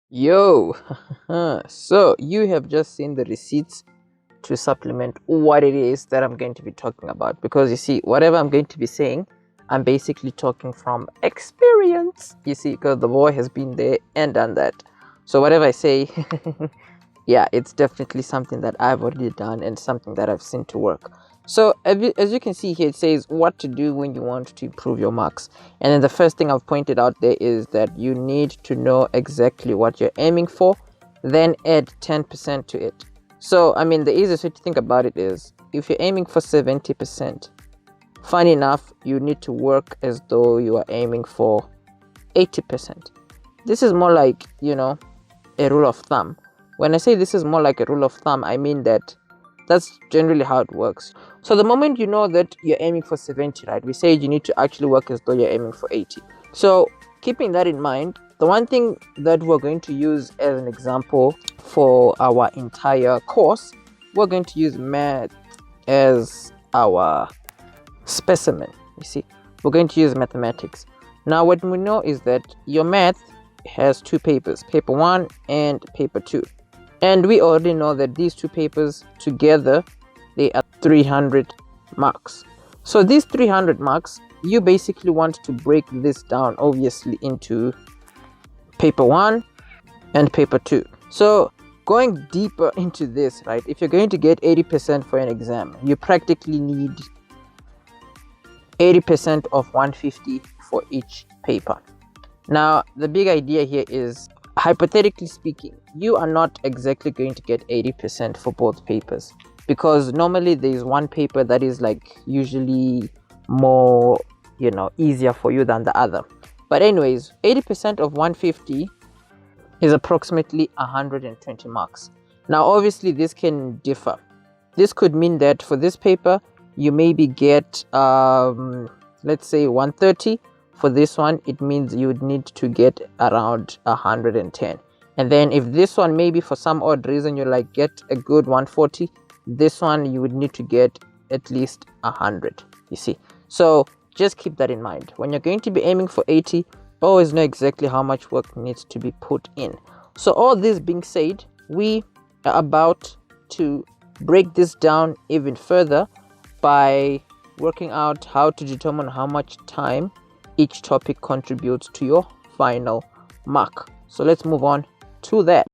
Yo, so you have just seen the receipts to supplement what it is that I'm going to be talking about. Because you see, whatever I'm going to be saying, I'm basically talking from experience. You see, because the boy has been there and done that. So whatever I say, yeah, it's definitely something that I've already done and something that I've seen to work. So as you can see here, it says what to do when you want to improve your marks. And then the first thing I've pointed out there is that you need to know exactly what you're aiming for, then add 10% to it. So, I mean, the easiest way to think about it is if you're aiming for 70%, funny enough, you need to work as though you are aiming for 80%. This is more like, a rule of thumb. When I say this is more like a rule of thumb, I mean that that's generally how it works. So the moment you know that you're aiming for 70, right, we say you need to actually work as though you're aiming for 80. So keeping that in mind, the one thing that we're going to use as an example for our entire course, we're going to use math as our specimen. You see, we're going to use mathematics. Now what we know is that your math has two papers, paper 1 and paper 2. And we already know that these two papers together, they are 300 marks. So these 300 marks, you basically want to break this down, obviously, into paper 1 and paper 2. So going deeper into this, right, if you're going to get 80% for an exam, you practically need 80% of 150 for each paper. Now, the big idea here is, hypothetically speaking, you are not exactly going to get 80% for both papers, because normally there's one paper that is like usually more, easier for you than the other. But anyways, 80% of 150 is approximately 120 marks. Now, obviously, this can differ. This could mean that for this paper, you maybe get, let's say 130. For this one, it means you would need to get around 110. And then if this one, maybe for some odd reason, you like get a good 140, this one you would need to get at least 100, you see. So just keep that in mind. When you're going to be aiming for 80, always know exactly how much work needs to be put in. So all this being said, we are about to break this down even further by working out how to determine how much time each topic contributes to your final mark. So let's move on to that.